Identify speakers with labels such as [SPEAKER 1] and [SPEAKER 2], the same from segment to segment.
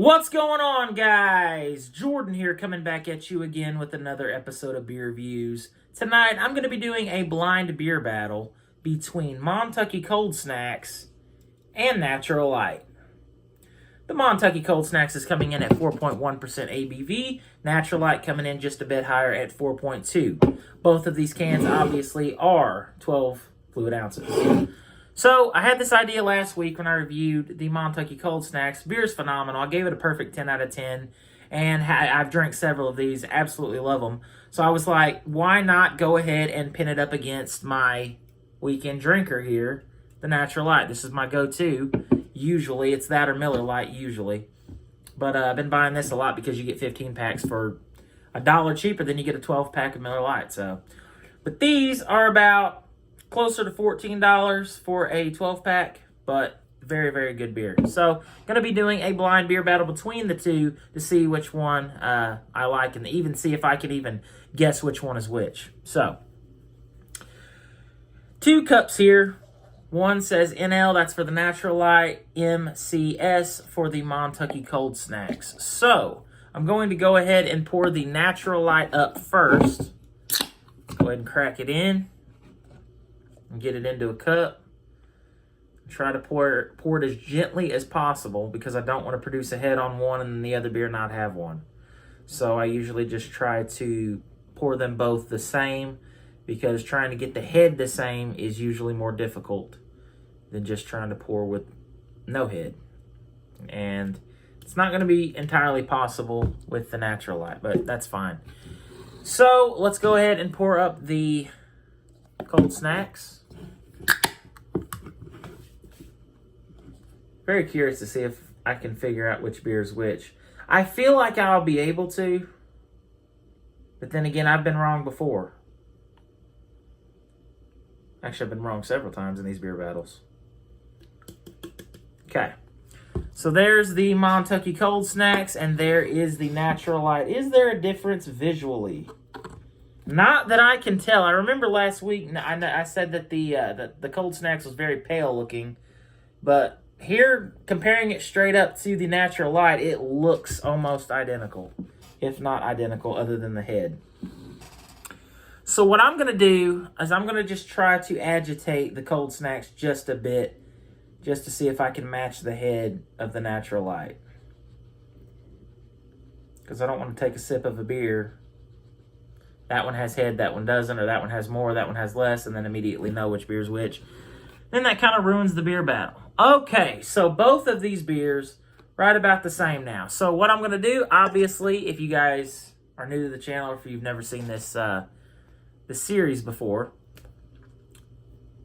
[SPEAKER 1] What's going on, guys? Jordan here, coming back at you again with another episode of Beer Reviews. Tonight, I'm going to be doing a blind beer battle between Montucky Cold Snacks and Natural Light. The Montucky Cold Snacks is coming in at 4.1% ABV. Natural Light coming in just a bit higher at 4.2. Both of these cans, obviously, are 12 fluid ounces. So, I had this idea last week when I reviewed the Montucky Cold Snacks. Beer is phenomenal. I gave it a perfect 10 out of 10. And I've drank several of these. Absolutely love them. So, I was like, why not go ahead and pin it up against my weekend drinker here, the Natural Light. This is my go-to. Usually, it's that or Miller Lite, usually. But I've been buying this a lot because you get 15 packs for $1 cheaper than you get a 12-pack of Miller Lite. So, but these are about closer to $14 for a 12-pack, but very, very good beer. So, going to be doing a blind beer battle between the two to see which one I like and even see if I can even guess which one is which. So, 2 cups here. One says NL, that's for the Natural Light, MCS for the Montucky Cold Snacks. So, I'm going to go ahead and pour the Natural Light up first. Go ahead and crack it in. And get it into a cup. Try to pour it as gently as possible because I don't want to produce a head on one and the other beer not have one. So I usually just try to pour them both the same because trying to get the head the same is usually more difficult than just trying to pour with no head. And it's not going to be entirely possible with the Natural Light, but that's fine. So let's go ahead and pour up the Cold Snacks. Very curious to see if I can figure out which beer is which. I feel like I'll be able to, but then again, I've been wrong before. Actually, I've been wrong several times in these beer battles. Okay, so there's the Montucky Cold Snacks, and there is the Natural Light. Is there a difference visually? Not that I can tell. I remember last week I said that the Cold Snacks was very pale looking, but here, comparing it straight up to the Natural Light, it looks almost identical, if not identical, other than the head. So what I'm going to do is I'm going to just try to agitate the Cold Snacks just a bit, just to see if I can match the head of the Natural Light. Because I don't want to take a sip of a beer. That one has head, that one doesn't, or that one has more, that one has less, and then immediately know which beer is which. Then that kind of ruins the beer battle. Okay, so both of these beers right about the same now. So what I'm going to do, obviously, if you guys are new to the channel or if you've never seen this series before,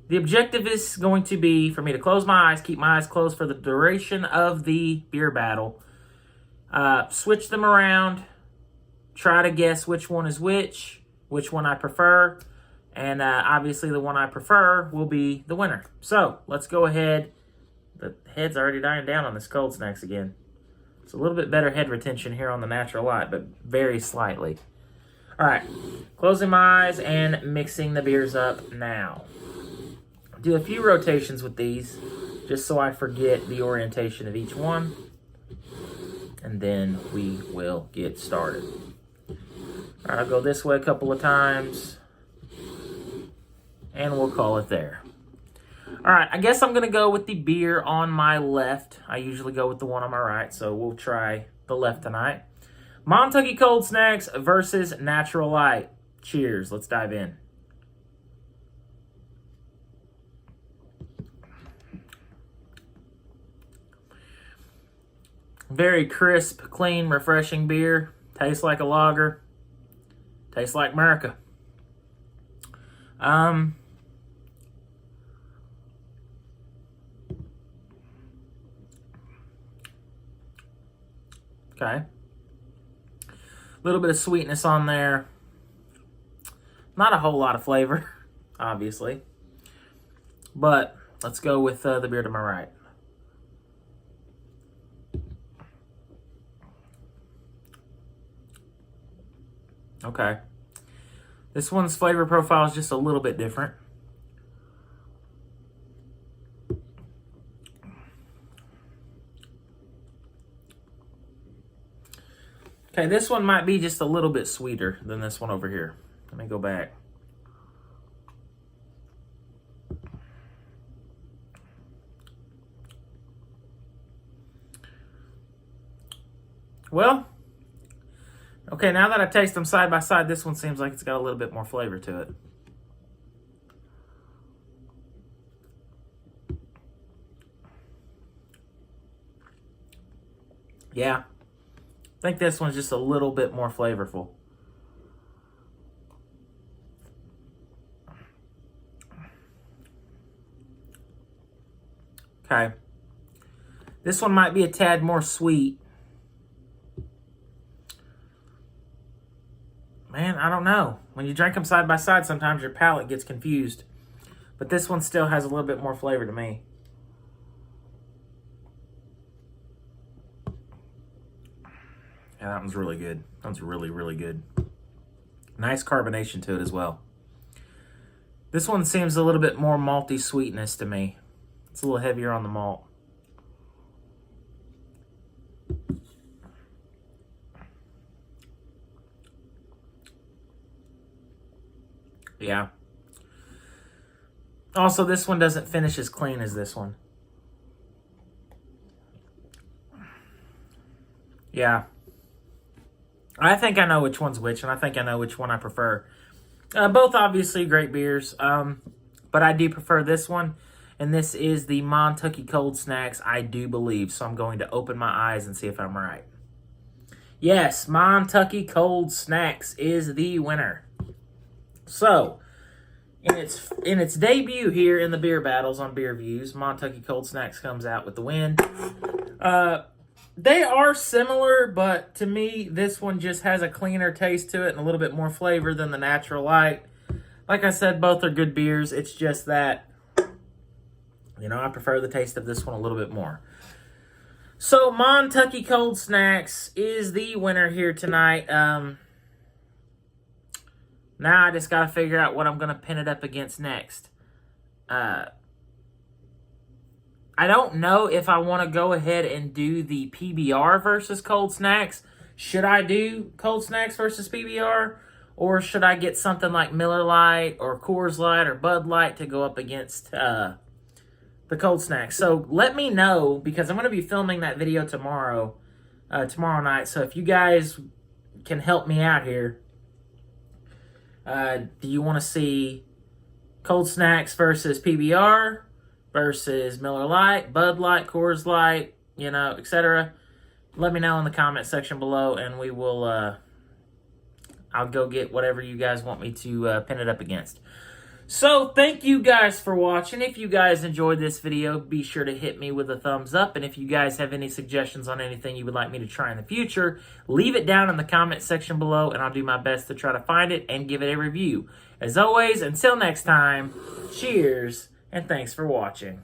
[SPEAKER 1] the objective is going to be for me to close my eyes, keep my eyes closed for the duration of the beer battle, switch them around, try to guess which one is which one I prefer, and obviously the one I prefer will be the winner. So let's go ahead. The head's already dying down on this Cold Snacks again. It's a little bit better head retention here on the Natural Light, but very slightly. All right, closing my eyes and mixing the beers up now. Do a few rotations with these, just so I forget the orientation of each one. And then we will get started. All right, I'll go this way a couple of times. And we'll call it there. All right, I guess I'm going to go with the beer on my left. I usually go with the one on my right, so we'll try the left tonight. Montucky Cold Snacks versus Natural Light. Cheers. Let's dive in. Very crisp, clean, refreshing beer. Tastes like a lager. Tastes like America. Okay. A little bit of sweetness on there. Not a whole lot of flavor, obviously. But let's go with the beer to my right. Okay. This one's flavor profile is just a little bit different. Okay, this one might be just a little bit sweeter than this one over here. Let me go back. Well, okay, now that I taste them side by side, this one seems like it's got a little bit more flavor to it. Yeah, I think this one's just a little bit more flavorful. Okay. This one might be a tad more sweet. Man, I don't know. When you drink them side by side, sometimes your palate gets confused. But this one still has a little bit more flavor to me. Yeah, that one's really good. That one's really, really good. Nice carbonation to it as well. This one seems a little bit more malty sweetness to me. It's a little heavier on the malt. Yeah. Also, this one doesn't finish as clean as this one. Yeah. I think I know which one's which, and I think I know which one I prefer. Both obviously great beers, but I do prefer this one, and this is the Montucky Cold Snacks, I do believe. So I'm going to open my eyes and see if I'm right. Yes, Montucky Cold Snacks is the winner. So, in its debut here in the beer battles on Beer Views, Montucky Cold Snacks comes out with the win. They are similar, but to me, this one just has a cleaner taste to it and a little bit more flavor than the Natural Light. Like I said, both are good beers. It's just that, you know, I prefer the taste of this one a little bit more. So, Montucky Cold Snacks is the winner here tonight. Now I just got to figure out what I'm going to pin it up against next. I don't know if I want to go ahead and do the PBR versus Cold Snacks. Should I do Cold Snacks versus PBR? Or should I get something like Miller Lite or Coors Light or Bud Light to go up against the Cold Snacks? So let me know, because I'm going to be filming that video tomorrow night. So if you guys can help me out here, do you want to see Cold Snacks versus PBR? Versus Miller Lite, Bud Light, Coors Light, you know, etc. Let me know in the comment section below, and we will, I'll go get whatever you guys want me to pin it up against. So, thank you guys for watching. If you guys enjoyed this video, be sure to hit me with a thumbs up. And if you guys have any suggestions on anything you would like me to try in the future, leave it down in the comment section below, and I'll do my best to try to find it and give it a review. As always, until next time, cheers, and thanks for watching.